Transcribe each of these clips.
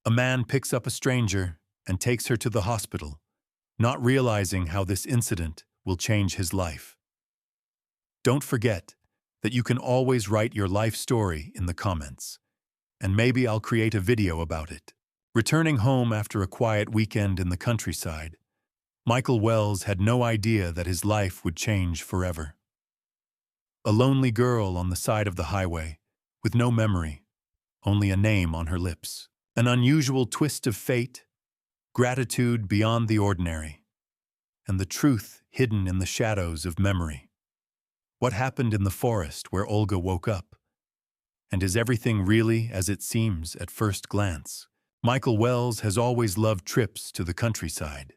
A man picks up a stranger and takes her to the hospital, not realizing how this incident will change his life. Don't forget that you can always write your life story in the comments, and maybe I'll create a video about it. Returning home after a quiet weekend in the countryside, Michael Wells had no idea that his life would change forever. A lonely girl on the side of the highway, with no memory, only a name on her lips. An unusual twist of fate, gratitude beyond the ordinary, and the truth hidden in the shadows of memory. What happened in the forest where Olga woke up? And is everything really as it seems at first glance? Michael Wells has always loved trips to the countryside.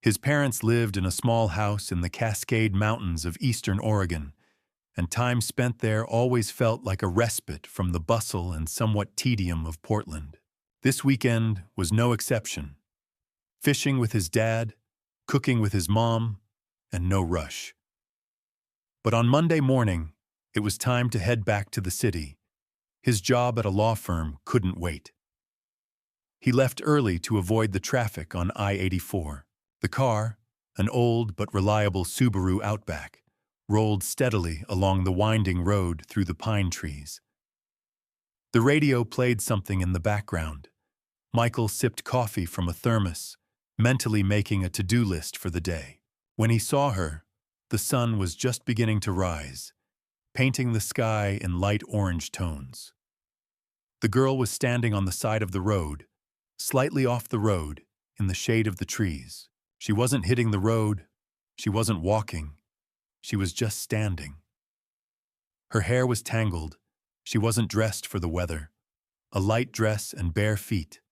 His parents lived in a small house in the Cascade Mountains of eastern Oregon, and time spent there always felt like a respite from the bustle and somewhat tedium of Portland. This weekend was no exception. Fishing with his dad, cooking with his mom, and no rush. But on Monday morning, it was time to head back to the city. His job at a law firm couldn't wait. He left early to avoid the traffic on I-84. The car, an old but reliable Subaru Outback, rolled steadily along the winding road through the pine trees. The radio played something in the background. Michael sipped coffee from a thermos, mentally making a to-do list for the day. When he saw her, the sun was just beginning to rise, painting the sky in light orange tones. The girl was standing on the side of the road, slightly off the road, in the shade of the trees. She wasn't hitting the road, she wasn't walking, she was just standing. Her hair was tangled, she wasn't dressed for the weather, a light dress and bare feet.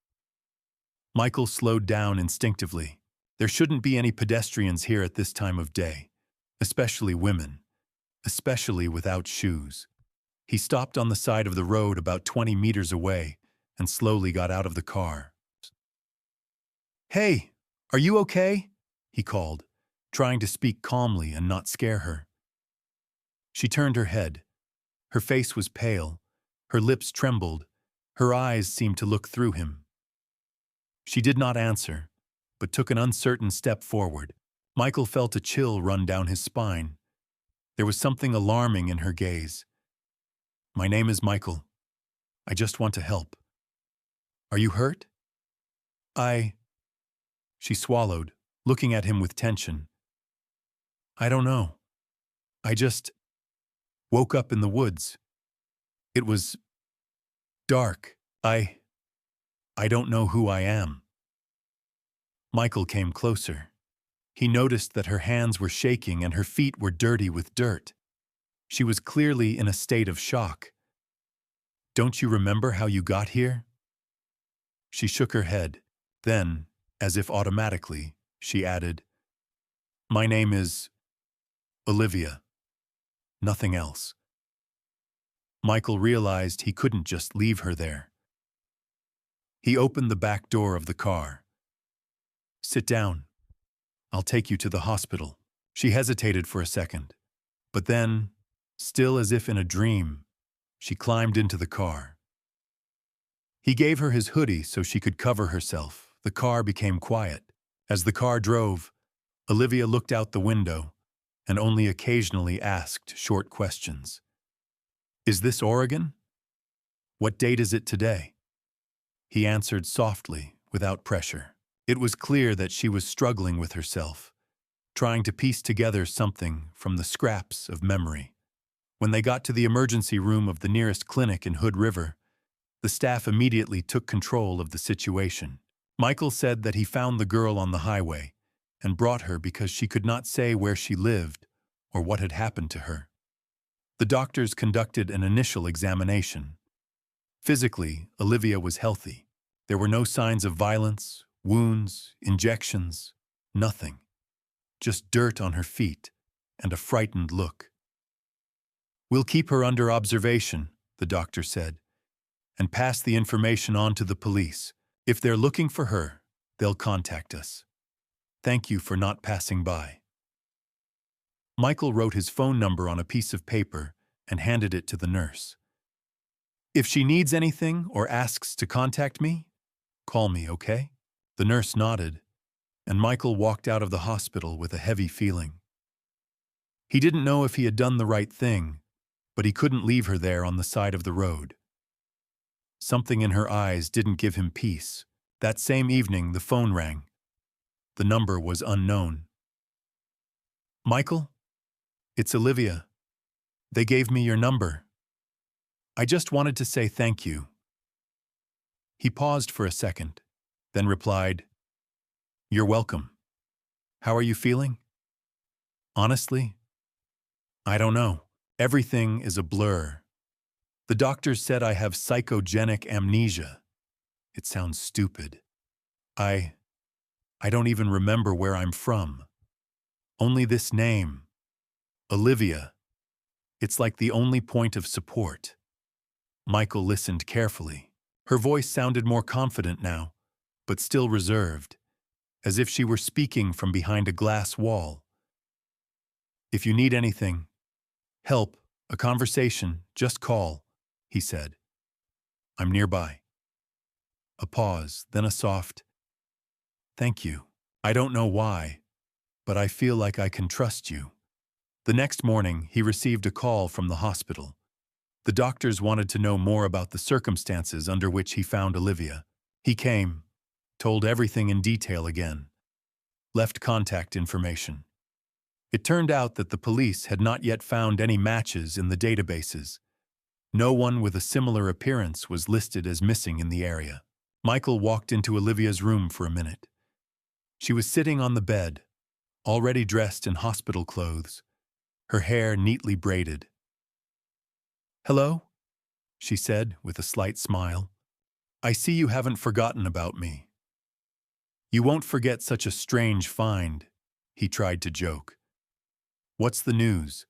Michael slowed down instinctively. There shouldn't be any pedestrians here at this time of day, especially women, especially without shoes. He stopped on the side of the road about 20 meters away and slowly got out of the car. "Hey, are you okay?" he called, trying to speak calmly and not scare her. She turned her head. Her face was pale, her lips trembled, her eyes seemed to look through him. She did not answer, but took an uncertain step forward. Michael felt a chill run down his spine. There was something alarming in her gaze. "My name is Michael. I just want to help. Are you hurt?" She swallowed, looking at him with tension. "I don't know. I just woke up in the woods. It was dark. I don't know who I am." Michael came closer. He noticed that her hands were shaking and her feet were dirty with dirt. She was clearly in a state of shock. "Don't you remember how you got here?" She shook her head. Then, as if automatically, she added, "My name is Olivia. Nothing else." Michael realized he couldn't just leave her there. He opened the back door of the car. "Sit down. I'll take you to the hospital." She hesitated for a second, but then, still as if in a dream, she climbed into the car. He gave her his hoodie so she could cover herself. The car became quiet. As the car drove, Olivia looked out the window and only occasionally asked short questions. "Is this Oregon? What date is it today?" He answered softly, without pressure. It was clear that she was struggling with herself, trying to piece together something from the scraps of memory. When they got to the emergency room of the nearest clinic in Hood River, the staff immediately took control of the situation. Michael said that he found the girl on the highway and brought her because she could not say where she lived or what had happened to her. The doctors conducted an initial examination. Physically, Olivia was healthy. There were no signs of violence, wounds, injections, nothing. Just dirt on her feet and a frightened look. "We'll keep her under observation," the doctor said, "and pass the information on to the police. If they're looking for her, they'll contact us. Thank you for not passing by." Michael wrote his phone number on a piece of paper and handed it to the nurse. "If she needs anything or asks to contact me, Call me, okay? The nurse nodded, and Michael walked out of the hospital with a heavy feeling. He didn't know if he had done the right thing, but he couldn't leave her there on the side of the road. Something in her eyes didn't give him peace. That same evening, the phone rang. The number was unknown. Michael? It's Olivia. They gave me your number. I just wanted to say thank you. He paused for a second, then replied, You're welcome. How are you feeling? Honestly, I don't know. Everything is a blur. The doctors said I have psychogenic amnesia. It sounds stupid. I don't even remember where I'm from. Only this name, Olivia. It's like the only point of support. Michael listened carefully. Her voice sounded more confident now, but still reserved, as if she were speaking from behind a glass wall. If you need anything, help, a conversation, just call, he said. I'm nearby. A pause, then a soft, thank you. I don't know why, but I feel like I can trust you. The next morning, he received a call from the hospital. The doctors wanted to know more about the circumstances under which he found Olivia. He came, told everything in detail again, left contact information. It turned out that the police had not yet found any matches in the databases. No one with a similar appearance was listed as missing in the area. Michael walked into Olivia's room for a minute. She was sitting on the bed, already dressed in hospital clothes, her hair neatly braided. Hello? She said with a slight smile. I see you haven't forgotten about me. You won't forget such a strange find, he tried to joke. What's the news?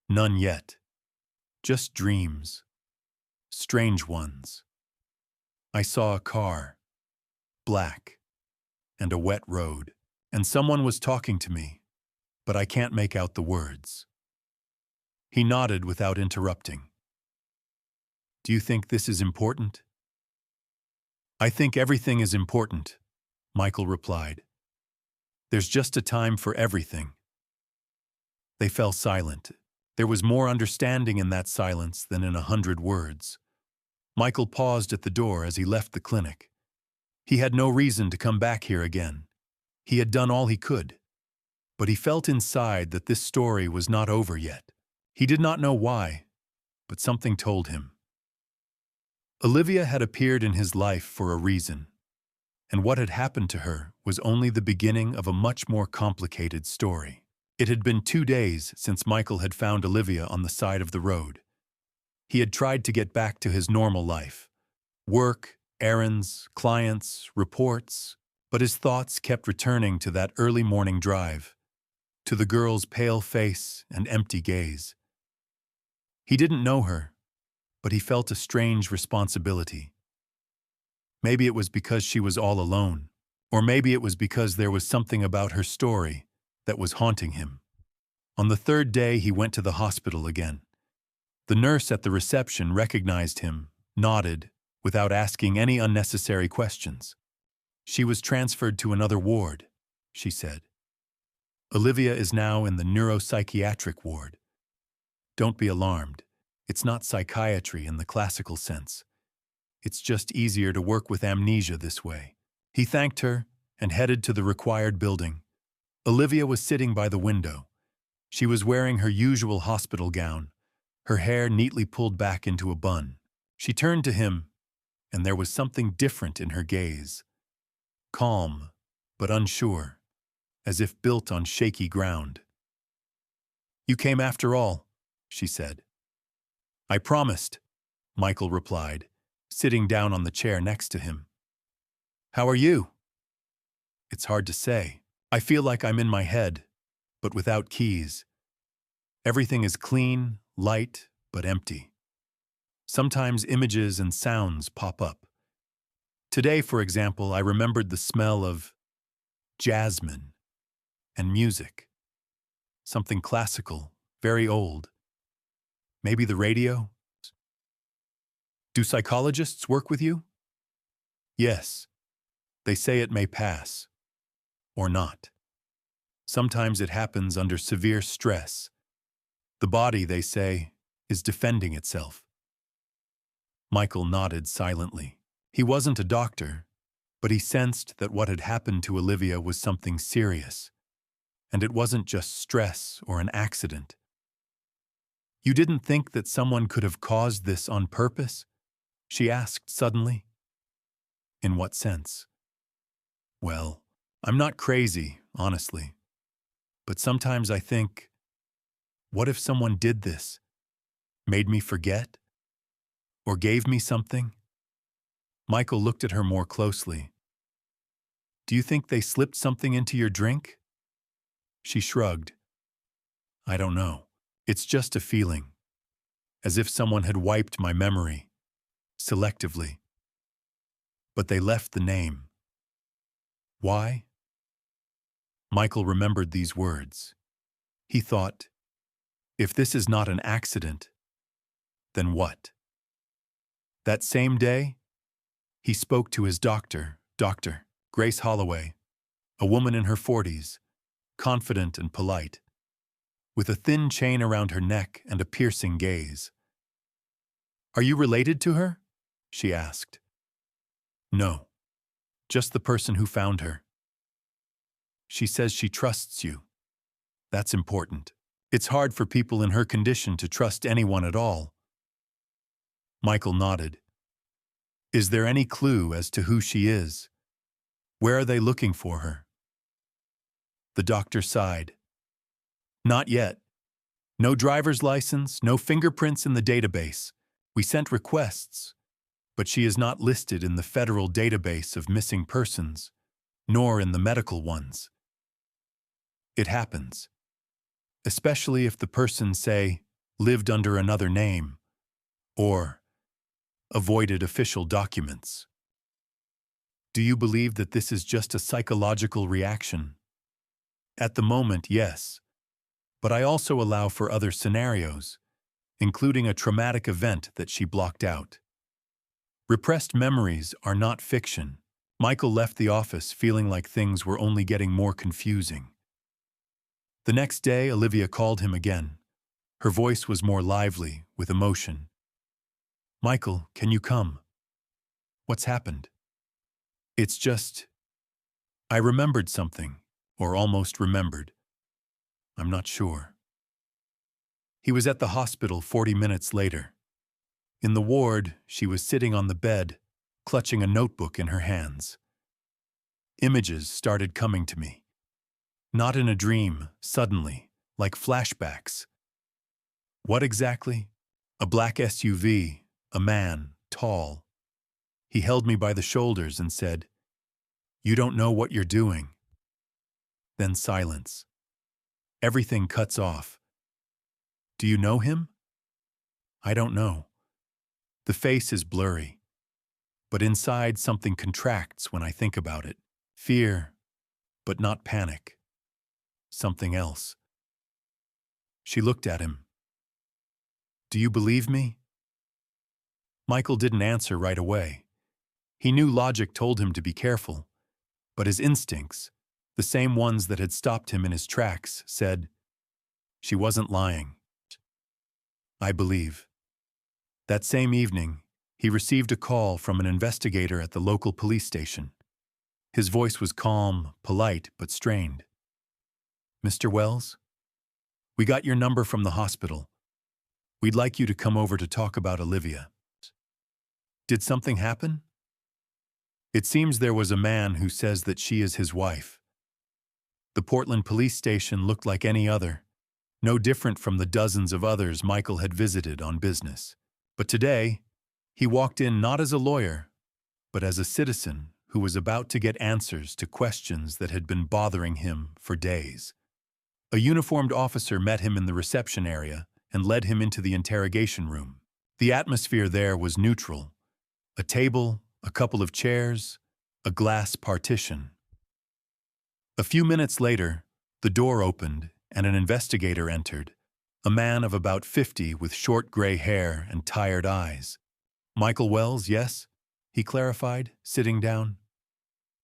None yet. Just dreams. Strange ones. I saw a car, black, and a wet road, and someone was talking to me, but I can't make out the words. He nodded without interrupting. Do you think this is important? I think everything is important, Michael replied. There's just a time for everything. They fell silent. There was more understanding in that silence than in 100 words. Michael paused at the door as he left the clinic. He had no reason to come back here again. He had done all he could. But he felt inside that this story was not over yet. He did not know why, but something told him. Olivia had appeared in his life for a reason, and what had happened to her was only the beginning of a much more complicated story. It had been 2 days since Michael had found Olivia on the side of the road. He had tried to get back to his normal life. Work, errands, clients, reports, but his thoughts kept returning to that early morning drive, to the girl's pale face and empty gaze. He didn't know her, but he felt a strange responsibility. Maybe it was because she was all alone, or maybe it was because there was something about her story that was haunting him. On the 3rd day, he went to the hospital again. The nurse at the reception recognized him, nodded, without asking any unnecessary questions. She was transferred to another ward, she said. Olivia is now in the neuropsychiatric ward. Don't be alarmed. It's not psychiatry in the classical sense. It's just easier to work with amnesia this way. He thanked her and headed to the required building. Olivia was sitting by the window. She was wearing her usual hospital gown, her hair neatly pulled back into a bun. She turned to him, and there was something different in her gaze. Calm, but unsure, as if built on shaky ground. You came after all, she said. I promised, Michael replied, sitting down on the chair next to him. How are you? It's hard to say. I feel like I'm in my head, but without keys. Everything is clean, light, but empty. Sometimes images and sounds pop up. Today, for example, I remembered the smell of jasmine and music. Something classical, very old. Maybe the radio? Do psychologists work with you? Yes, they say it may pass, or not. Sometimes it happens under severe stress. The body, they say, is defending itself. Michael nodded silently. He wasn't a doctor, but he sensed that what had happened to Olivia was something serious, and it wasn't just stress or an accident. You didn't think that someone could have caused this on purpose? She asked suddenly. In what sense? Well, I'm not crazy, honestly. But sometimes I think, what if someone did this? Made me forget? Or gave me something? Michael looked at her more closely. Do you think they slipped something into your drink? She shrugged. I don't know. It's just a feeling. As if someone had wiped my memory. Selectively. But they left the name. Why? Michael remembered these words. He thought, if this is not an accident, then what? That same day, he spoke to his doctor, Dr. Grace Holloway, a woman in her 40s, confident and polite, with a thin chain around her neck and a piercing gaze. Are you related to her? She asked. No, just the person who found her. She says she trusts you. That's important. It's hard for people in her condition to trust anyone at all. Michael nodded. Is there any clue as to who she is? Where are they looking for her? The doctor sighed. Not yet. No driver's license, no fingerprints in the database. We sent requests, but she is not listed in the federal database of missing persons, nor in the medical ones. It happens, especially if the person, say, lived under another name, or avoided official documents. Do you believe that this is just a psychological reaction? At the moment, yes, but I also allow for other scenarios, including a traumatic event that she blocked out. Repressed memories are not fiction. Michael left the office feeling like things were only getting more confusing. The next day, Olivia called him again. Her voice was more lively, with emotion. Michael, can you come? What's happened? It's just, I remembered something, or almost remembered. I'm not sure. He was at the hospital 40 minutes later. In the ward, she was sitting on the bed, clutching a notebook in her hands. Images started coming to me. Not in a dream, suddenly, like flashbacks. What exactly? A black SUV, a man, tall. He held me by the shoulders and said, "You don't know what you're doing." Then silence. Everything cuts off. Do you know him? I don't know. The face is blurry, but inside something contracts when I think about it. Fear, but not panic. Something else. She looked at him. Do you believe me? Michael didn't answer right away. He knew logic told him to be careful, but his instincts, the same ones that had stopped him in his tracks, said, she wasn't lying. I believe. That same evening, he received a call from an investigator at the local police station. His voice was calm, polite, but strained. Mr. Wells? We got your number from the hospital. We'd like you to come over to talk about Olivia. Did something happen? It seems there was a man who says that she is his wife. The Portland police station looked like any other, no different from the dozens of others Michael had visited on business. But today, he walked in not as a lawyer, but as a citizen who was about to get answers to questions that had been bothering him for days. A uniformed officer met him in the reception area and led him into the interrogation room. The atmosphere there was neutral. A table, a couple of chairs, a glass partition. A few minutes later, the door opened and an investigator entered, a man of about 50 with short gray hair and tired eyes. Michael Wells, yes? he clarified, sitting down.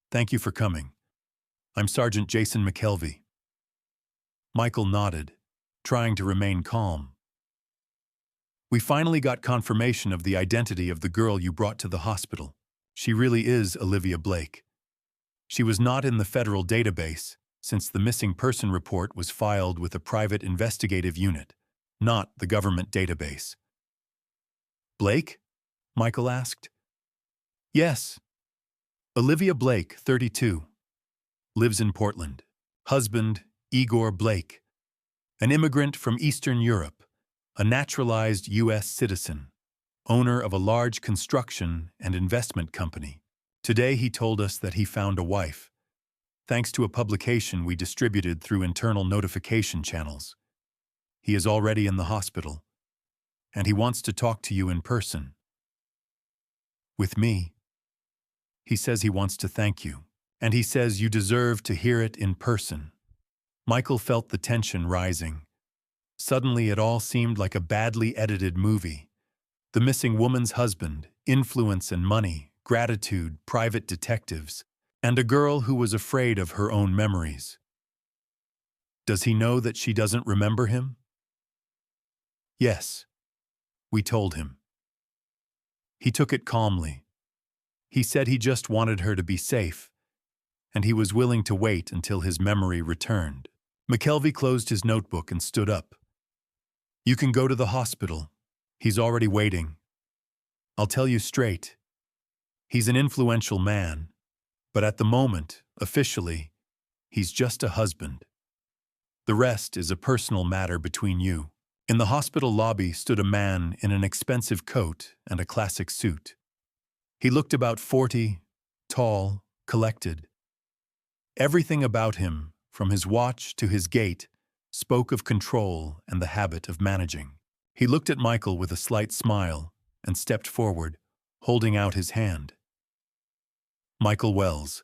Thank you for coming. I'm Sergeant Jason McKelvey. Michael nodded, trying to remain calm. We finally got confirmation of the identity of the girl you brought to the hospital. She really is Olivia Blake. She was not in the federal database, since the missing person report was filed with a private investigative unit, not the government database. Blake? Michael asked. Yes. Olivia Blake, 32. Lives in Portland. Husband, Igor Blake. An immigrant from Eastern Europe, a naturalized U.S. citizen, owner of a large construction and investment company. Today he told us that he found a wife, thanks to a publication we distributed through internal notification channels. He is already in the hospital, and he wants to talk to you in person. With me. He says he wants to thank you, and he says you deserve to hear it in person. Michael felt the tension rising. Suddenly it all seemed like a badly edited movie. The missing woman's husband, influence and money, gratitude, private detectives, and a girl who was afraid of her own memories. Does he know that she doesn't remember him? Yes, we told him. He took it calmly. He said he just wanted her to be safe, and he was willing to wait until his memory returned. McKelvey closed his notebook and stood up. You can go to the hospital. He's already waiting. I'll tell you straight. He's an influential man, but at the moment, officially, he's just a husband. The rest is a personal matter between you. In the hospital lobby stood a man in an expensive coat and a classic suit. He looked about 40, tall, collected. Everything about him, from his watch to his gait, spoke of control and the habit of managing. He looked at Michael with a slight smile and stepped forward, holding out his hand. Michael Wells.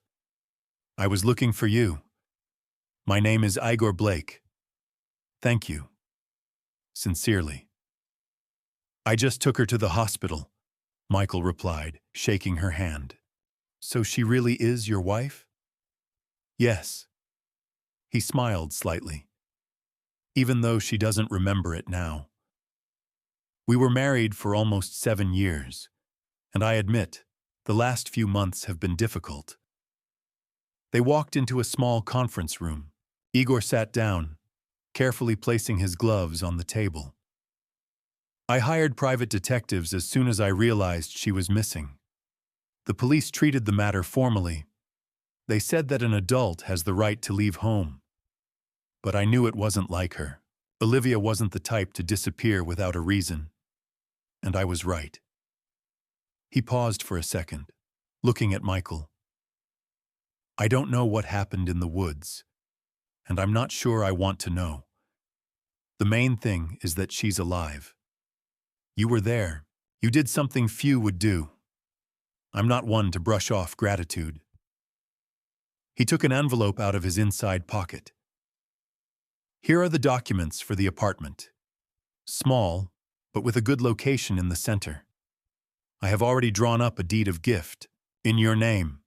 I was looking for you. My name is Igor Blake. Thank you. Sincerely. I just took her to the hospital, Michael replied, shaking her hand. So she really is your wife? Yes. He smiled slightly, even though she doesn't remember it now. We were married for almost 7 years, and I admit, the last few months have been difficult. They walked into a small conference room. Igor sat down, carefully placing his gloves on the table. I hired private detectives as soon as I realized she was missing. The police treated the matter formally. They said that an adult has the right to leave home. But I knew it wasn't like her. Olivia wasn't the type to disappear without a reason. And I was right. He paused for a second, looking at Michael. I don't know what happened in the woods, and I'm not sure I want to know. The main thing is that she's alive. You were there. You did something few would do. I'm not one to brush off gratitude. He took an envelope out of his inside pocket. Here are the documents for the apartment. Small, but with a good location in the center. I have already drawn up a deed of gift, in your name.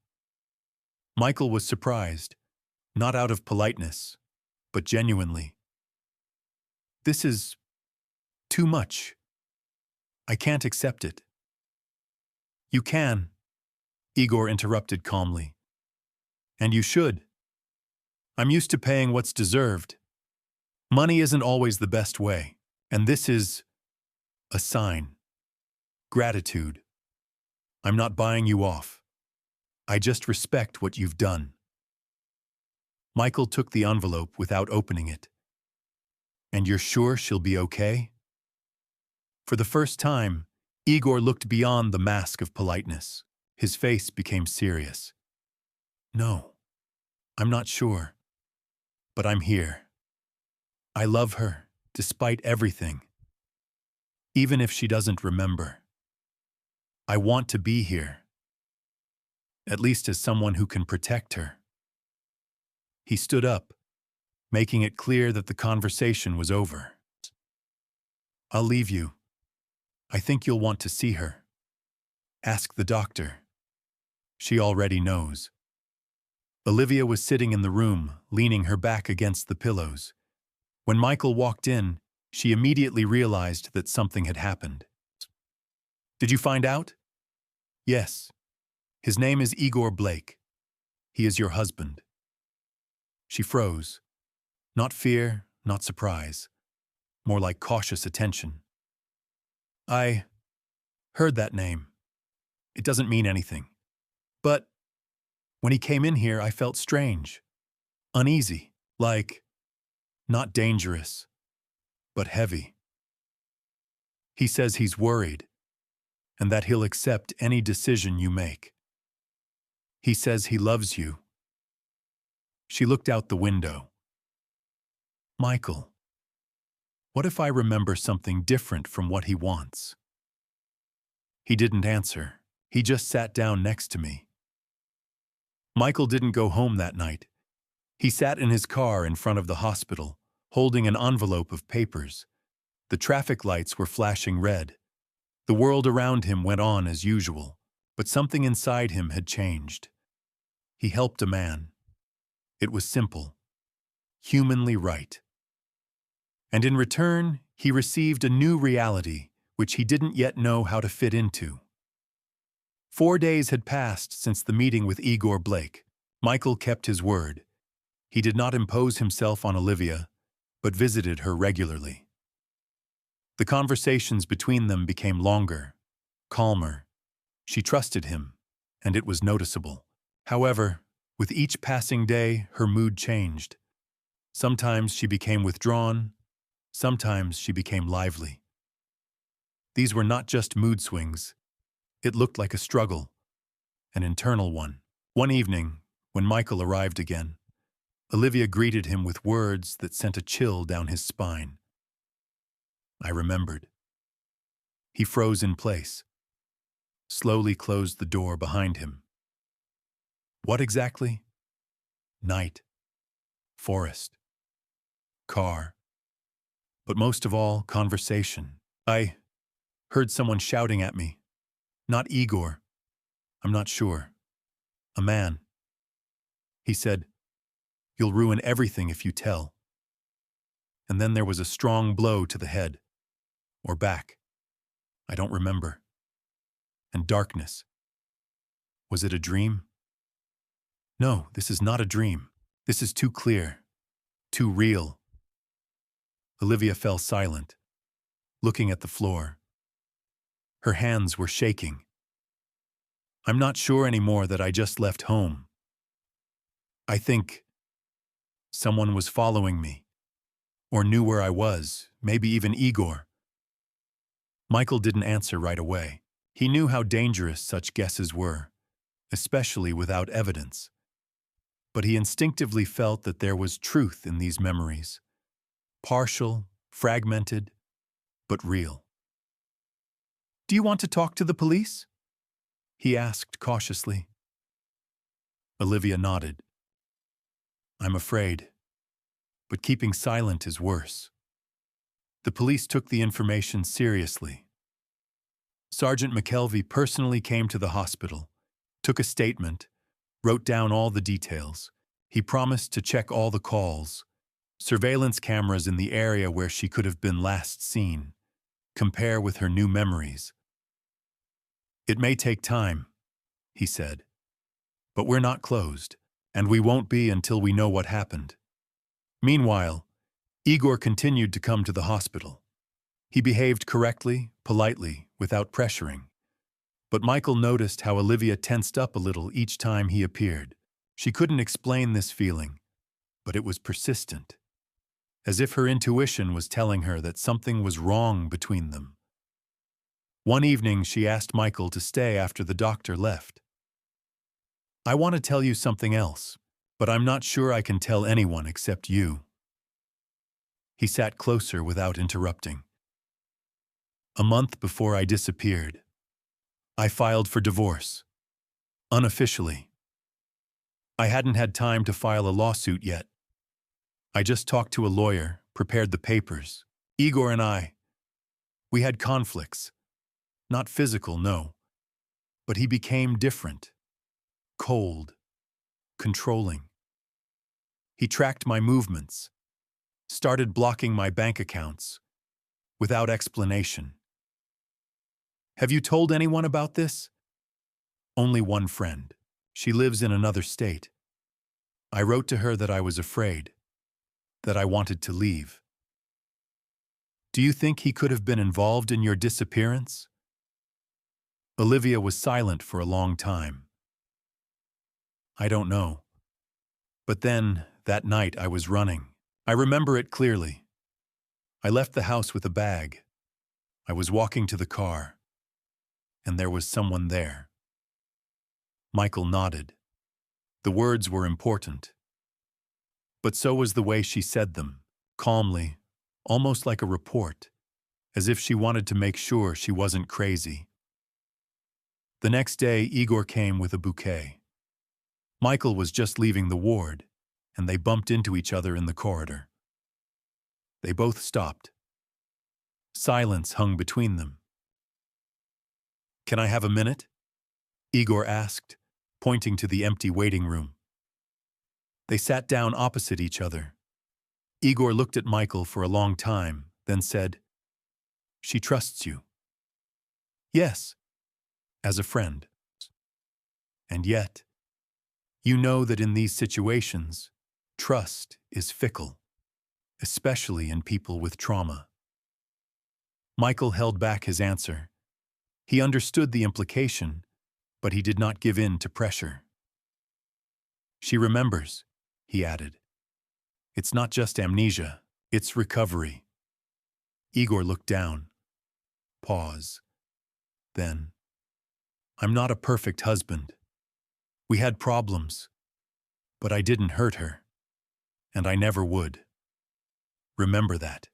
Michael was surprised, not out of politeness, but genuinely. This is too much. I can't accept it. You can, Igor interrupted calmly. And you should. I'm used to paying what's deserved. Money isn't always the best way, and this is a sign. Gratitude. I'm not buying you off. I just respect what you've done. Michael took the envelope without opening it. And you're sure she'll be okay? For the first time, Igor looked beyond the mask of politeness. His face became serious. No, I'm not sure. But I'm here. I love her, despite everything. Even if she doesn't remember. I want to be here. At least as someone who can protect her. He stood up, making it clear that the conversation was over. I'll leave you. I think you'll want to see her. Ask the doctor. She already knows. Olivia was sitting in the room, leaning her back against the pillows. When Michael walked in, she immediately realized that something had happened. Did you find out? Yes. His name is Igor Blake. He is your husband. She froze. Not fear, not surprise. More like cautious attention. I heard that name. It doesn't mean anything. But when he came in here, I felt strange. Uneasy. Like, not dangerous, but heavy. He says he's worried, and that he'll accept any decision you make. He says he loves you. She looked out the window. Michael, what if I remember something different from what he wants? He didn't answer. He just sat down next to me. Michael didn't go home that night. He sat in his car in front of the hospital, holding an envelope of papers. The traffic lights were flashing red. The world around him went on as usual, but something inside him had changed. He helped a man. It was simple, humanly right. And in return, he received a new reality, which he didn't yet know how to fit into. 4 days had passed since the meeting with Igor Blake. Michael kept his word. He did not impose himself on Olivia, but visited her regularly. The conversations between them became longer, calmer. She trusted him, and it was noticeable. However, with each passing day, her mood changed. Sometimes she became withdrawn, sometimes she became lively. These were not just mood swings. It looked like a struggle, an internal one. One evening, when Michael arrived again, Olivia greeted him with words that sent a chill down his spine. I remembered. He froze in place, slowly closed the door behind him. What exactly? Night, forest, car, but most of all, conversation. I heard someone shouting at me. Not Igor. I'm not sure. A man. He said, "You'll ruin everything if you tell." And then there was a strong blow to the head. Or back. I don't remember. And darkness. Was it a dream? No, this is not a dream. This is too clear. Too real. Olivia fell silent, looking at the floor. Her hands were shaking. I'm not sure anymore that I just left home. I think someone was following me, or knew where I was, maybe even Igor. Michael didn't answer right away. He knew how dangerous such guesses were, especially without evidence. But he instinctively felt that there was truth in these memories. Partial, fragmented, but real. Do you want to talk to the police? He asked cautiously. Olivia nodded. I'm afraid, but keeping silent is worse. The police took the information seriously. Sergeant McKelvey personally came to the hospital, took a statement, wrote down all the details. He promised to check all the calls, surveillance cameras in the area where she could have been last seen, compare with her new memories. It may take time, he said, but we're not closed, and we won't be until we know what happened. Meanwhile, Igor continued to come to the hospital. He behaved correctly, politely, without pressuring. But Michael noticed how Olivia tensed up a little each time he appeared. She couldn't explain this feeling, but it was persistent, as if her intuition was telling her that something was wrong between them. One evening, she asked Michael to stay after the doctor left. I want to tell you something else, but I'm not sure I can tell anyone except you. He sat closer without interrupting. A month before I disappeared, I filed for divorce, unofficially. I hadn't had time to file a lawsuit yet. I just talked to a lawyer, prepared the papers. Igor and we had conflicts. Not physical, no. But he became different. cold, controlling. He tracked my movements, started blocking my bank accounts, without explanation. Have you told anyone about this? Only one friend. She lives in another state. I wrote to her that I was afraid, that I wanted to leave. Do you think he could have been involved in your disappearance? Olivia was silent for a long time. I don't know. But then, that night I was running. I remember it clearly. I left the house with a bag. I was walking to the car, and there was someone there. Michael nodded. The words were important. But so was the way she said them, calmly, almost like a report, as if she wanted to make sure she wasn't crazy. The next day, Igor came with a bouquet. Michael was just leaving the ward, and they bumped into each other in the corridor. They both stopped. Silence hung between them. "Can I have a minute?" Igor asked, pointing to the empty waiting room. They sat down opposite each other. Igor looked at Michael for a long time, then said, "She trusts you." "Yes, as a friend. And yet, you know that in these situations, trust is fickle, especially in people with trauma." Michael held back his answer. He understood the implication, but he did not give in to pressure. "She remembers," he added. "It's not just amnesia, it's recovery." Igor looked down. Pause. Then, "I'm not a perfect husband. We had problems, but I didn't hurt her, and I never would. Remember that."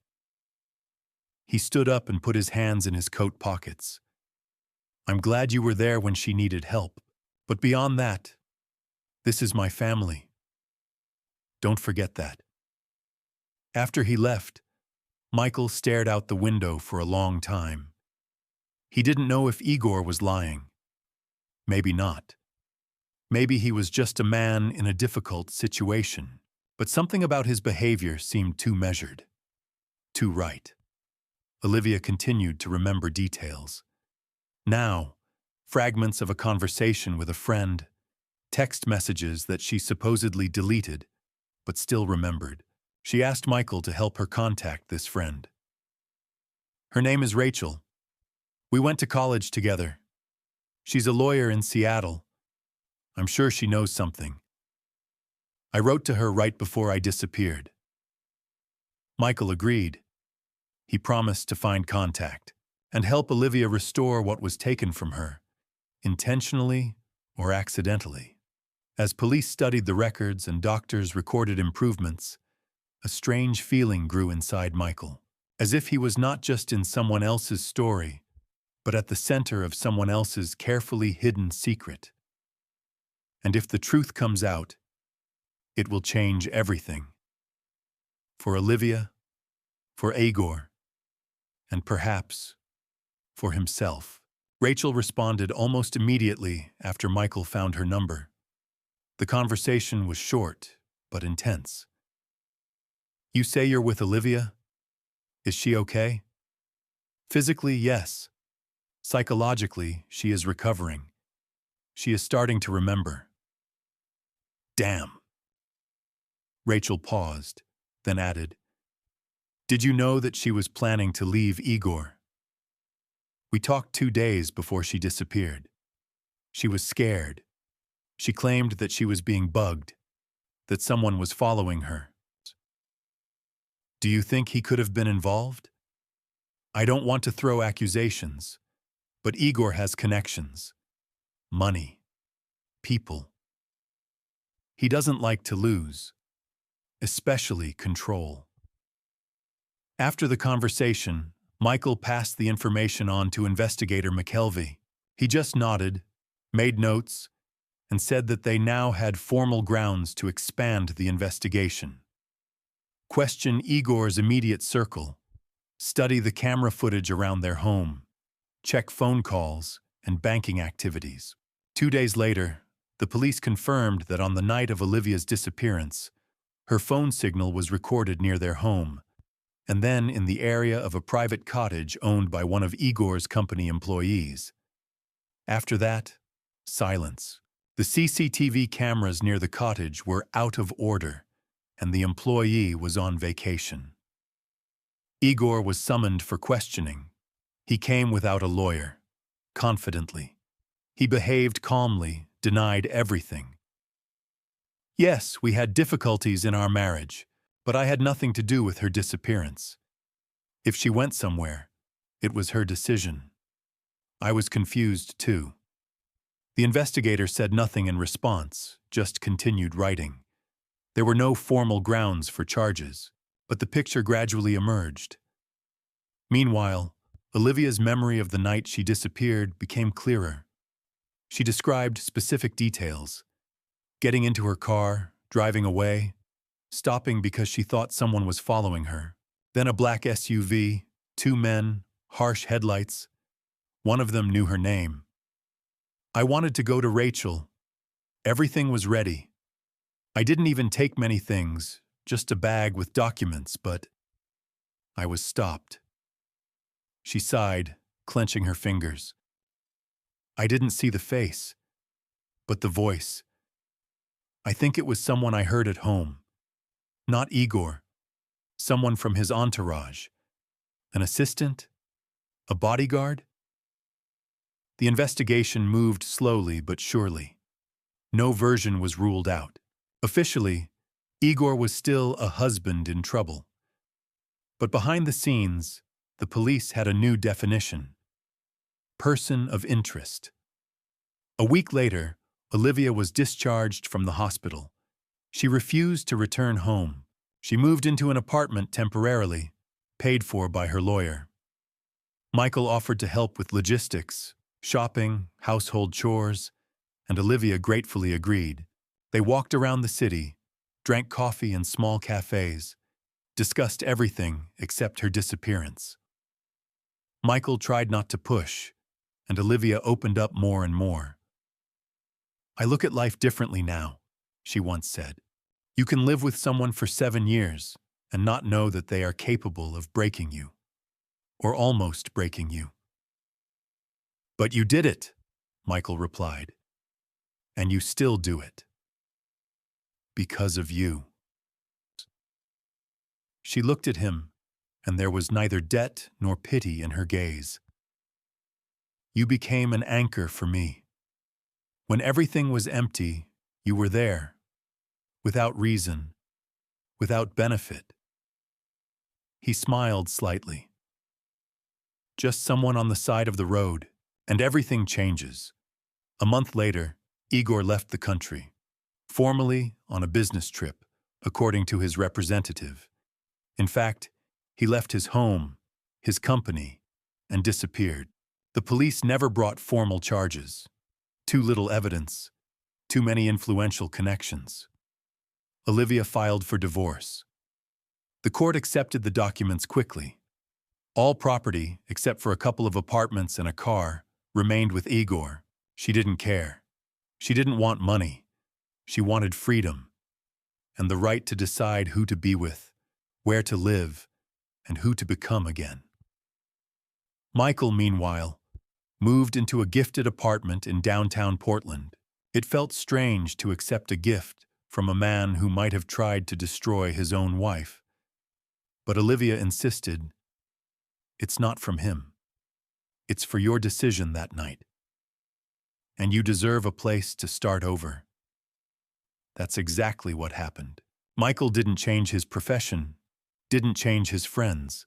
He stood up and put his hands in his coat pockets. "I'm glad you were there when she needed help, but beyond that, this is my family. Don't forget that." After he left, Michael stared out the window for a long time. He didn't know if Igor was lying. Maybe not. Maybe he was just a man in a difficult situation, but something about his behavior seemed too measured, too right. Olivia continued to remember details. Now, fragments of a conversation with a friend, text messages that she supposedly deleted, but still remembered. She asked Michael to help her contact this friend. "Her name is Rachel. We went to college together. She's a lawyer in Seattle. I'm sure she knows something. I wrote to her right before I disappeared." Michael agreed. He promised to find contact and help Olivia restore what was taken from her, intentionally or accidentally. As police studied the records and doctors recorded improvements, a strange feeling grew inside Michael, as if he was not just in someone else's story, but at the center of someone else's carefully hidden secret. And if the truth comes out, it will change everything. For Olivia, for Igor, and perhaps for himself. Rachel responded almost immediately after Michael found her number. The conversation was short, but intense. "You say you're with Olivia? Is she okay?" "Physically, yes. Psychologically, she is recovering. She is starting to remember." "Damn." Rachel paused, then added, "Did you know that she was planning to leave Igor? We talked 2 days before she disappeared. She was scared. She claimed that she was being bugged, that someone was following her." "Do you think he could have been involved?" "I don't want to throw accusations, but Igor has connections, money, people. He doesn't like to lose, especially control." After the conversation, Michael passed the information on to investigator McKelvey. He just nodded, made notes, and said that they now had formal grounds to expand the investigation. Question Igor's immediate circle, study the camera footage around their home, check phone calls and banking activities. 2 days later, The police confirmed that on the night of Olivia's disappearance, her phone signal was recorded near their home, and then in the area of a private cottage owned by one of Igor's company employees. After that, silence. The CCTV cameras near the cottage were out of order, and the employee was on vacation. Igor was summoned for questioning. He came without a lawyer, confidently. He behaved calmly, denied everything. Yes, we had difficulties in our marriage, but I had nothing to do with her disappearance. If she went somewhere, it was her decision. I was confused too. The investigator said nothing in response, just continued writing. There were no formal grounds for charges, but the picture gradually emerged. Meanwhile, Olivia's memory of the night she disappeared became clearer. She described specific details: getting into her car, driving away, stopping because she thought someone was following her. Then a black SUV, 2 men, harsh headlights. One of them knew her name. I wanted to go to Rachel. Everything was ready. I didn't even take many things, just a bag with documents, but I was stopped. She sighed, clenching her fingers. I didn't see the face, but the voice. I think it was someone I heard at home. Not Igor. Someone from his entourage. An assistant? A bodyguard? The investigation moved slowly but surely. No version was ruled out. Officially, Igor was still a husband in trouble. But behind the scenes, the police had a new definition: person of interest. A week later, Olivia was discharged from the hospital. She refused to return home. She moved into an apartment temporarily, paid for by her lawyer. Michael offered to help with logistics, shopping, household chores, and Olivia gratefully agreed. They walked around the city, drank coffee in small cafes, discussed everything except her disappearance. Michael tried not to push, and Olivia opened up more and more. I look at life differently now, she once said. You can live with someone for 7 years and not know that they are capable of breaking you, or almost breaking you. But you did it, Michael replied. And you still do it. Because of you. She looked at him, and there was neither debt nor pity in her gaze. You became an anchor for me. When everything was empty, you were there, without reason, without benefit. He smiled slightly. Just someone on the side of the road, and everything changes. A month later, Igor left the country, formally on a business trip, according to his representative. In fact, he left his home, his company, and disappeared. The police never brought formal charges. Too little evidence, too many influential connections. Olivia filed for divorce. The court accepted the documents quickly. All property, except for a couple of apartments and a car, remained with Igor. She didn't care. She didn't want money. She wanted freedom, and the right to decide who to be with, where to live, and who to become again. Michael, meanwhile, moved into a gifted apartment in downtown Portland. It felt strange to accept a gift from a man who might have tried to destroy his own wife. But Olivia insisted, it's not from him. It's for your decision that night. And you deserve a place to start over. That's exactly what happened. Michael didn't change his profession, didn't change his friends,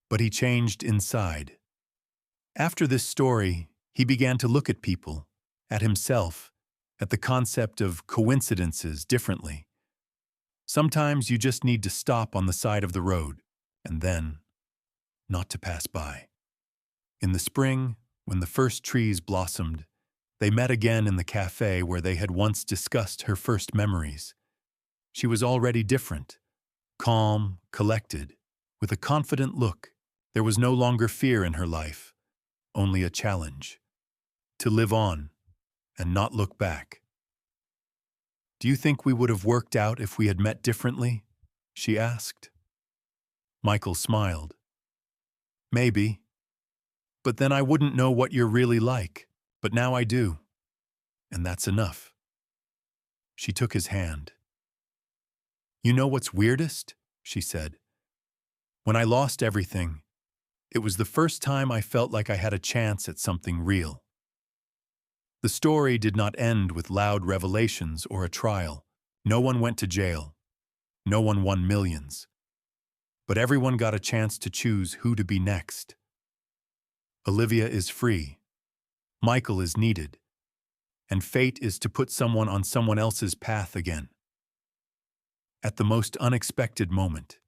but he changed inside. After this story, he began to look at people, at himself, at the concept of coincidences differently. Sometimes you just need to stop on the side of the road, and then, not to pass by. In the spring, when the first trees blossomed, they met again in the cafe where they had once discussed her first memories. She was already different, calm, collected, with a confident look. There was no longer fear in her life, only a challenge. To live on and not look back. Do you think we would have worked out if we had met differently? She asked. Michael smiled. Maybe. But then I wouldn't know what you're really like. But now I do. And that's enough. She took his hand. You know what's weirdest? She said. When I lost everything, it was the first time I felt like I had a chance at something real. The story did not end with loud revelations or a trial. No one went to jail. No one won millions. But everyone got a chance to choose who to be next. Olivia is free. Michael is needed. And fate is to put someone on someone else's path again. At the most unexpected moment.